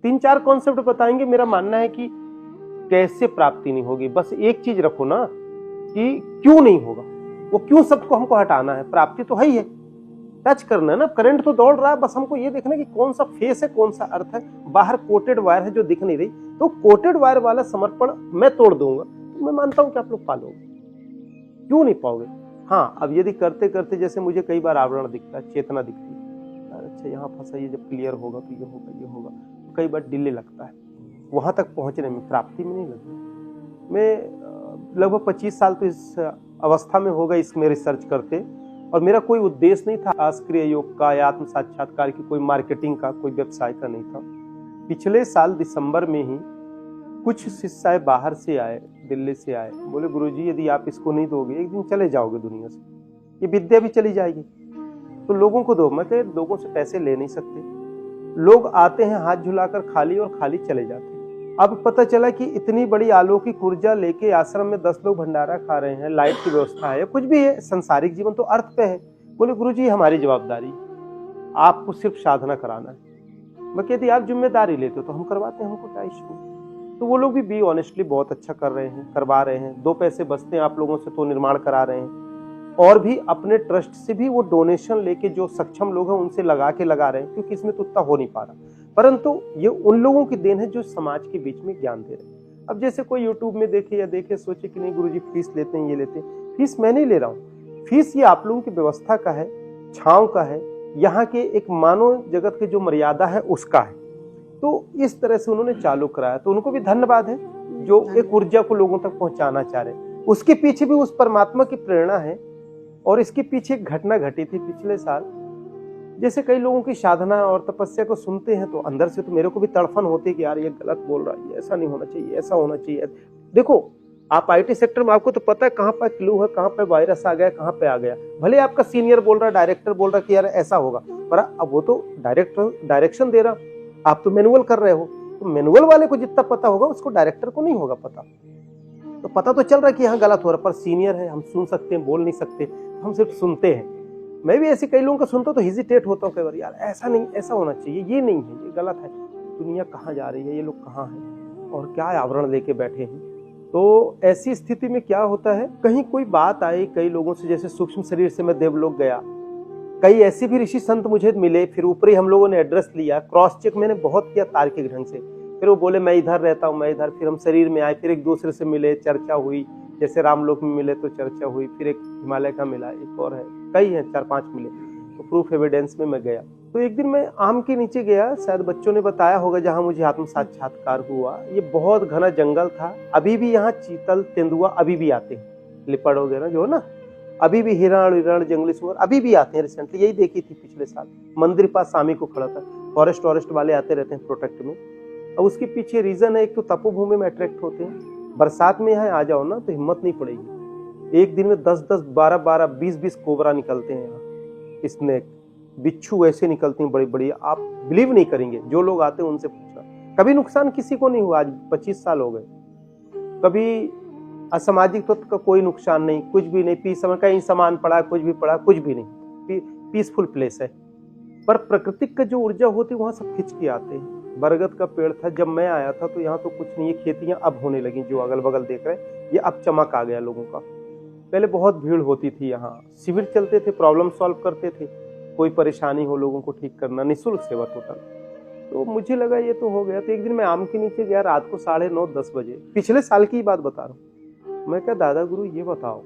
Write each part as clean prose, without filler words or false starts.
3-4 concept बताएंगे। मेरा मानना है कि कैसे प्राप्ति नहीं होगी, बस एक चीज रखो ना कि क्यों नहीं होगा, वो क्यों सबको हमको हटाना है। प्राप्ति तो है ही है, टच करना है ना, करंट तो दौड़ रहा है, बस हमको ये देखना है कि कौन सा फेस है, कौन सा अर्थ है। बाहर कोटेड वायर है जो दिख नहीं रही, तो कोटेड वायर वाला समर्पण मैं तोड़ दूंगा, तो मैं मानता हूं कि आप लोग पालोगे। क्यों नहीं पाओगे? हाँ, अब यदि करते करते जैसे मुझे कई बार आवरण दिखता है, चेतना दिखती है, अच्छा यहाँ फंसा, ये जब क्लियर होगा तो ये होगा, ये होगा, तो कई बार डिले लगता है वहां तक पहुंचने में, प्राप्ति में नहीं लगता। मैं लगभग 25 साल तो इस अवस्था में होगा इसमें रिसर्च करते, और मेरा कोई उद्देश्य नहीं था आस्क्रिय योग का या आत्म साक्षात्कार की, कोई मार्केटिंग का, कोई व्यवसाय का नहीं था। पिछले साल दिसंबर में ही कुछ शिष्य बाहर से आए, दिल्ली से आए, बोले गुरुजी यदि आप इसको नहीं दोगे एक दिन चले जाओगे दुनिया से, ये विद्या भी चली जाएगी, तो लोगों को दो। मैं कह लोगों से पैसे ले नहीं सकते, लोग आते हैं हाथ झुलाकर खाली और खाली चले जाते हैं। अब पता चला कि इतनी बड़ी अलौकिक ऊर्जा लेके आश्रम में 10 लोग भंडारा खा रहे हैं, लाइट की व्यवस्था है, कुछ भी है, संसारिक जीवन तो अर्थ पे है। बोले गुरुजी हमारी जवाबदारी, आपको सिर्फ साधना कराना है। मैं कहती आप जिम्मेदारी लेते हो तो हम करवाते हैं, हमको क्या इश्यू। तो वो लोग भी ऑनेस्टली बहुत अच्छा कर रहे हैं, करवा रहे हैं, 2 पैसे बचते हैं आप लोगों से तो निर्माण करा रहे हैं, और भी अपने ट्रस्ट से भी वो डोनेशन लेके जो सक्षम लोग हैं उनसे लगा रहे हैं, क्योंकि इसमें तो उतना हो नहीं पा रहा। परंतु ये उन लोगों की देन है जो समाज के बीच में ज्ञान दे रहे हैं। अब जैसे कोई यूट्यूब में देखे या देखे सोचे कि नहीं गुरुजी फीस लेते हैं, ये लेते हैं, फीस मैं नहीं ले रहा हूँ, फीस ये आप लोगों की व्यवस्था का है, छांव का है, यहाँ के एक मानव जगत की जो मर्यादा है उसका है। तो इस तरह से उन्होंने चालू कराया, तो उनको भी धन्यवाद है जो एक ऊर्जा को लोगों तक पहुंचाना चाह रहे हैं। उसके पीछे भी उस परमात्मा की प्रेरणा है, और इसके पीछे एक घटना घटी थी पिछले साल। जैसे कई लोगों की साधना और तपस्या को सुनते हैं तो अंदर से तो मेरे को भी तड़फन होती है कि यार ये गलत बोल रहा है, ये ऐसा नहीं होना चाहिए, ऐसा होना चाहिए। देखो आप आईटी सेक्टर में, आपको तो पता है कहाँ पर क्लू है, कहाँ पे वायरस आ गया, कहाँ पे आ गया। भले आपका सीनियर बोल रहा है, डायरेक्टर बोल रहा है कि यार ऐसा होगा, पर अब वो तो डायरेक्शन दे रहा, आप तो मैनुअल कर रहे हो, तो मैनुअल वाले को जितना पता होगा उसको डायरेक्टर को नहीं होगा पता। तो पता तो चल रहा है कि यहाँ गलत हो रहा, पर सीनियर है, हम सुन सकते हैं, बोल नहीं सकते, हम सिर्फ सुनते हैं। मैं भी ऐसे कई लोगों का सुनता हूँ तो हेजिटेट होता हूँ कई बार, यार ऐसा नहीं, ऐसा होना चाहिए, ये नहीं है, ये गलत है। दुनिया कहाँ जा रही है, ये लोग कहाँ हैं और क्या आवरण लेके बैठे हैं। तो ऐसी स्थिति में क्या होता है, कहीं कोई बात आई कई लोगों से, जैसे सूक्ष्म शरीर से मैं देवलोक गया, कई ऐसे भी ऋषि संत मुझे मिले, फिर ऊपर ही हम लोगों ने एड्रेस लिया, क्रॉस चेक मैंने बहुत किया तार्किक ढंग से। फिर वो बोले मैं इधर रहता हूँ, मैं इधर, फिर हम शरीर में आए, फिर एक दूसरे से मिले, चर्चा हुई, जैसे रामलोक में मिले तो चर्चा हुई, फिर एक हिमालय का मिला, एक और है, कई हैं, 4-5 मिले, तो प्रूफ एविडेंस में मैं गया। तो एक दिन मैं आम के नीचे गया, शायद बच्चों ने बताया होगा, जहाँ मुझे आत्म साक्षात्कार हुआ। ये बहुत घना जंगल था, अभी भी यहाँ चीतल, तेंदुआ अभी भी आते हैं, लिपड़ वगैरह जो है ना, अभी भी हिरण, जंगली सुअर अभी भी आते हैं। रिसेंटली यही देखी थी पिछले साल, मंदिर पास शामी को खड़ा था, फॉरेस्ट वाले आते रहते हैं प्रोटेक्ट में। और उसके पीछे रीजन है, एक तो तपोभूमि में अट्रैक्ट होते हैं, बरसात में यहाँ आ जाओ ना तो हिम्मत नहीं पड़ेगी, एक दिन में 10-10, 12-12, 20-20 कोबरा निकलते हैं यहाँ, स्नेक, बिच्छू ऐसे निकलती हैं बड़ी बड़ी, आप बिलीव नहीं करेंगे, जो लोग आते हैं उनसे पूछना। कभी नुकसान किसी को नहीं हुआ, आज 25 साल हो गए, कभी असामाजिक तत्व का कोई नुकसान नहीं, कुछ भी नहीं, कहीं सामान पड़ा, कुछ भी पड़ा, कुछ भी नहीं, पीसफुल प्लेस है। पर प्रकृति का जो ऊर्जा होती है वहां सब खिंच के आते हैं। बरगद का पेड़ था, जब मैं आया था तो यहाँ तो कुछ नहीं, ये खेतियां अब होने लगी, जो अगल बगल देख रहे हैं, ये अब चमक आ गया लोगों का। पहले बहुत भीड़ होती थी, यहाँ शिविर चलते थे, प्रॉब्लम सॉल्व करते थे, कोई परेशानी हो लोगों को ठीक करना, निःशुल्क सेवा होता। तो मुझे लगा ये तो हो गया। तो एक दिन मैं आम के नीचे गया, रात को 9:30-10 बजे, पिछले साल की बात बता रहा हूँ। मैं क्या दादा गुरु ये बताओ,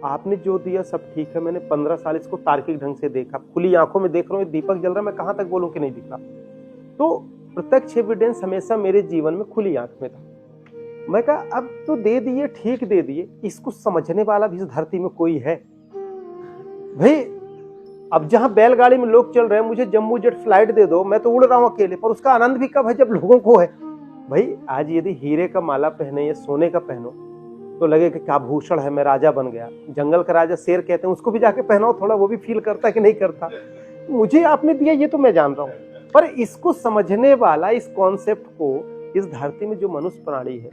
आपने जो दिया सब ठीक है, मैंने 15 साल इसको तार्किक ढंग से देखा, खुली आंखों में देख रहा हूँ, दीपक जल रहा है, मैं कहाँ तक बोलूँ कि नहीं दिख रहा। तो प्रत्यक्ष एविडेंस हमेशा मेरे जीवन में खुली आंख में था। मैं कहा अब तो दे दिए, ठीक दे दिए, इसको समझने वाला भी इस धरती में कोई है भाई। अब जहां बैलगाड़ी में लोग चल रहे हैं, मुझे जम्बो जेट फ्लाइट दे दो, मैं तो उड़ रहा हूं अकेले, पर उसका आनंद भी कब है, जब लोगों को है। भाई आज यदि हीरे का माला पहने या सोने का पहनो तो लगे कि क्या भूषण है, मैं राजा बन गया। जंगल का राजा शेर कहते हैं, उसको भी जाके पहनाओ थोड़ा, वो भी फील करता है कि नहीं करता। मुझे आपने दिया ये तो मैं जान रहा हूं, पर इसको समझने वाला, इस कॉन्सेप्ट को इस धरती में जो मनुष्य प्राणी है,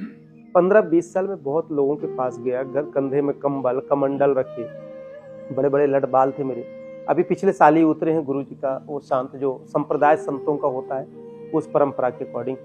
15-20 साल में बहुत लोगों के पास गया, घर कंधे में कंबल कमंडल रखे, बड़े बड़े लट बाल थे मेरे। अभी पिछले साल ही उतरे हैं गुरु जी का वो शांत जो संप्रदाय संतों का होता है, उस परंपरा के अकॉर्डिंग।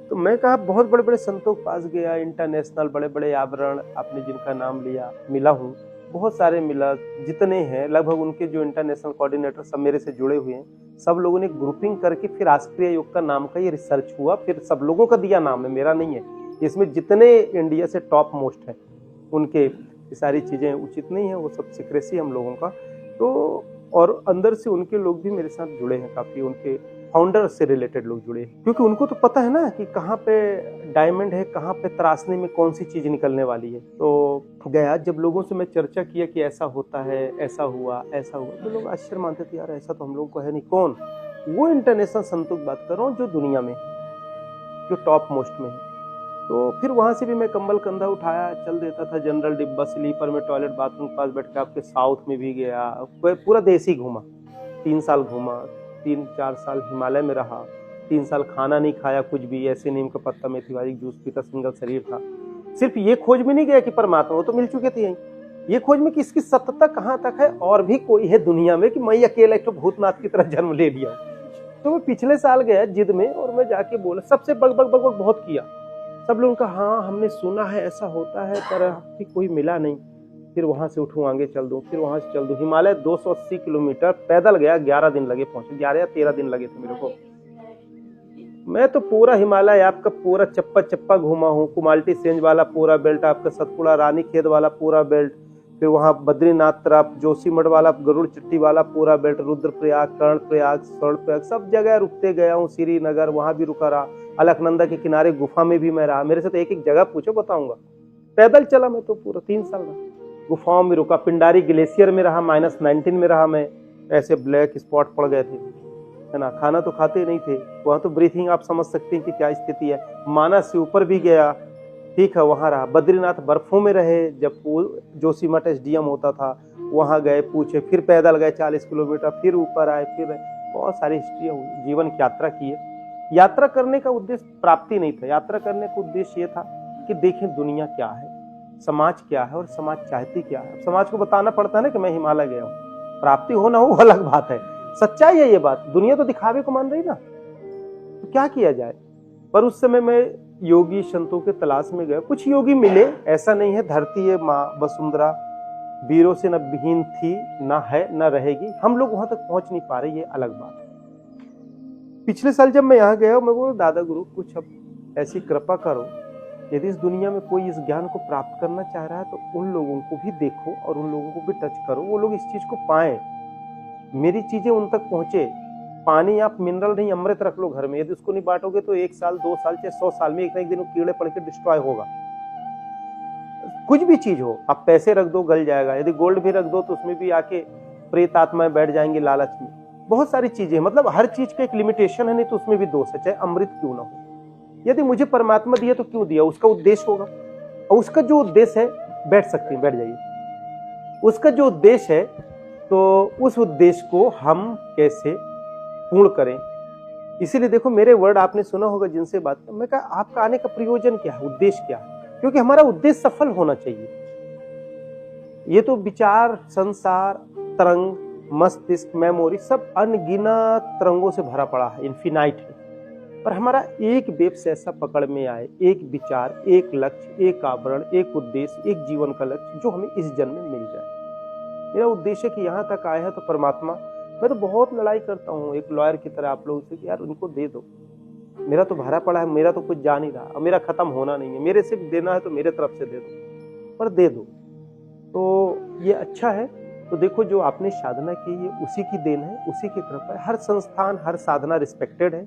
तो मैं कहा बहुत बड़े बड़े संतों के पास गया, इंटरनेशनल बड़े बड़े आवरण आपने जिनका नाम लिया, मिला हूँ, बहुत सारे मिला, जितने हैं लगभग उनके जो इंटरनेशनल कोऑर्डिनेटर सब मेरे से जुड़े हुए हैं, सब लोगों ने ग्रुपिंग करके फिर राष्ट्रीय योग का नाम का ये रिसर्च हुआ, फिर सब लोगों का दिया नाम है, मेरा नहीं है। इसमें जितने इंडिया से टॉप मोस्ट है उनके ये सारी चीज़ें उचित नहीं है, वो सब सीक्रेसी हम लोगों का। तो और अंदर से उनके लोग भी मेरे साथ जुड़े हैं, काफ़ी उनके फाउंडर से रिलेटेड लोग जुड़े हैं, क्योंकि उनको तो पता है ना कि कहाँ पे डायमंड है, कहाँ पे तराशने में कौन सी चीज़ निकलने वाली है। तो गया, जब लोगों से मैं चर्चा किया कि ऐसा होता है, ऐसा हुआ, तो लोग आश्चर्य मानते थे, यार ऐसा तो हम लोगों को है नहीं। कौन? वो इंटरनेशनल संतों की बात कर रहा हूँ जो दुनिया में, जो टॉप मोस्ट में है। तो फिर वहाँ से भी मैं कंबल कंधा उठाया, चल देता था जनरल डिब्बा, स्लीपर में, टॉयलेट बाथरूम के पास बैठ के। आपके साउथ में भी गया, पूरा देश ही घूमा, 3 साल घूमा, 3-4 साल हिमालय में रहा, 3 साल खाना नहीं खाया कुछ भी, ऐसे नीम का पत्ता मेथी वाली जूस पीता, सिंगल शरीर था। सिर्फ ये खोज में नहीं गया कि परमात्मा, वो तो मिल चुके थे यहीं, ये खोज में कि इसकी सत्यता कहाँ तक है और भी कोई है दुनिया में, कि मैं अकेला एक तो भूतनाथ की तरह जन्म ले लिया। तो मैं पिछले साल गया जिद में, और मैं जाके बोला, सबसे बग बग बग बग बहुत किया, सब लोगों का हाँ हमने सुना है ऐसा होता है, पर अभी कोई मिला नहीं। फिर वहाँ से उठूँ आगे चल दूँ, फिर वहाँ से चल दूँ। हिमालय 280 किलोमीटर पैदल गया, 11 दिन लगे पहुँचे, 11 या 13 दिन लगे थे मेरे को। मैं तो पूरा हिमालय आपका पूरा चप्पा चप्पा घूमा हूँ, कुमाल्टी सेंज वाला पूरा बेल्ट, आपका सतपुड़ा रानीखेत वाला पूरा बेल्ट, फिर वहाँ बद्रीनाथ तरफ जोशीमठ वाला, गरुड़ चट्टी वाला पूरा बेल्ट, रुद्रप्रयाग, कर्णप्रयाग, स्वर्णप्रयाग, सब जगह रुकते गया हूँ। श्रीनगर वहाँ भी रुका रहा, अलकनंदा के किनारे गुफा में भी मैं रहा। मेरे से तो एक एक जगह पूछो बताऊंगा। पैदल चला मैं तो पूरा 3 साल रहा, गुफाओं में रुका, पिंडारी ग्लेशियर में रहा, -19 में रहा मैं, ऐसे ब्लैक स्पॉट पड़ गए थे, है ना। खाना तो खाते नहीं थे वहाँ, तो ब्रीथिंग आप समझ सकते हैं कि क्या स्थिति है। मानस से ऊपर भी गया, ठीक है, वहाँ रहा। बद्रीनाथ बर्फों में रहे, जब जोशीमठ SDM होता था वहाँ गए, पूछे, फिर पैदल गए 40 किलोमीटर, फिर ऊपर आए, फिर बहुत सारी हिस्ट्री जीवन की यात्रा की है। यात्रा करने का उद्देश्य प्राप्ति नहीं था, यात्रा करने का उद्देश्य ये था कि देखें दुनिया क्या है, समाज क्या है और समाज चाहती क्या है। समाज को बताना पड़ता है ना कि मैं हिमालय गया हूँ, प्राप्ति हो ना हो अलग बात है, सच्चाई है ये बात। दुनिया तो दिखावे को मान रही ना, तो क्या किया जाए। पर उस समय मैं योगी संतों के तलाश में गया, कुछ योगी मिले, ऐसा नहीं है। धरती है माँ वसुंधरा, वीरों से न विहीन थी, न है न रहेगी। हम लोग वहां तक पहुंच नहीं पा रहे, ये अलग बात है। पिछले साल जब मैं यहाँ गया, मैं बोला दादा गुरु कुछ अब ऐसी कृपा करो, यदि इस दुनिया में कोई इस ज्ञान को प्राप्त करना चाह रहा है तो उन लोगों को भी देखो और उन लोगों को भी टच करो, वो लोग इस चीज को पाएं, मेरी चीजें उन तक पहुंचे। पानी आप मिनरल नहीं अमृत रख लो घर में, यदि उसको नहीं बांटोगे तो 1 साल 2 साल चाहे 100 साल में एक ना एक दिन वो कीड़े पड़ के डिस्ट्रॉय होगा। कुछ भी चीज हो, आप पैसे रख दो गल जाएगा, यदि गोल्ड भी रख दो तो उसमें भी आके प्रेत आत्माएं बैठ जाएंगी लालच में। बहुत सारी चीजें, मतलब हर चीज का एक लिमिटेशन है, नहीं तो उसमें भी दोष है, चाहे अमृत क्यों ना हो। यदि मुझे परमात्मा दिया तो क्यों दिया, उसका उद्देश्य होगा, और उसका जो उद्देश्य है, बैठ सकते हैं, बैठ जाइए, उसका जो उद्देश्य है, तो उस उद्देश्य को हम कैसे पूर्ण करें। इसीलिए देखो मेरे वर्ड आपने सुना होगा जिनसे बात कर, मैं कहा आपका आने का प्रयोजन क्या है, उद्देश्य क्या है, क्योंकि हमारा उद्देश्य सफल होना चाहिए। ये तो विचार, संसार, तरंग, मस्तिष्क, मेमोरी सब अनगिनत तरंगों से भरा पड़ा है, इन्फिनाइट है, पर हमारा एक वेब से ऐसा पकड़ में आए, एक विचार, एक लक्ष्य, एक आवरण, एक उद्देश्य, एक जीवन का लक्ष्य जो हमें इस जन्म में मिल जाए। मेरा उद्देश्य कि यहाँ तक आया है तो परमात्मा, मैं तो बहुत लड़ाई करता हूँ एक लॉयर की तरह आप लोगों से कि यार उनको दे दो, मेरा तो भरा पड़ा है, मेरा तो कुछ जा नहीं रहा, और मेरा खत्म होना नहीं है, मेरे से देना है तो मेरे तरफ से दे दो, पर दे दो तो ये अच्छा है। तो देखो जो आपने साधना की ये उसी की देन है, उसी की कृपा है। हर संस्थान, हर साधना रिस्पेक्टेड है,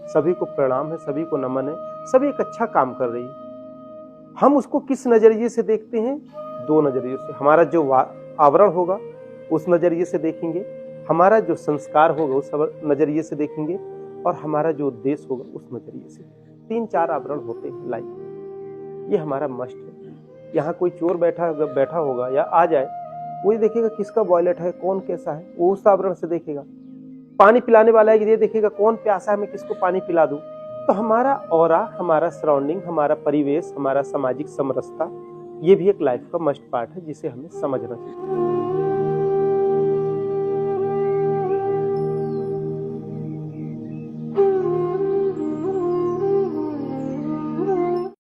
सभी को प्रणाम है, सभी को नमन है, सभी एक अच्छा काम कर रही है। हम उसको किस नजरिए से देखते हैं, 2 नजरिए से। हमारा जो आवरण होगा उस नजरिए से देखेंगे, हमारा जो संस्कार होगा उस नजरिए से देखेंगे, और हमारा जो उद्देश्य होगा उस नजरिए से। 3-4 आवरण होते हैं लाइफ, ये हमारा मस्ट है। यहाँ कोई चोर बैठा होगा या आ जाए, वही देखेगा किसका वॉलेट है, कौन कैसा है, वो उस आवरण से देखेगा। पानी पिलाने वाला है, ये देखेगा कौन प्यासा है, मैं किसको पानी पिला दूं। तो हमारा ऑरा, हमारा सराउंडिंग, हमारा परिवेश, हमारा सामाजिक समरसता, ये भी एक लाइफ का मस्ट पार्ट है जिसे हमें समझना चाहिए।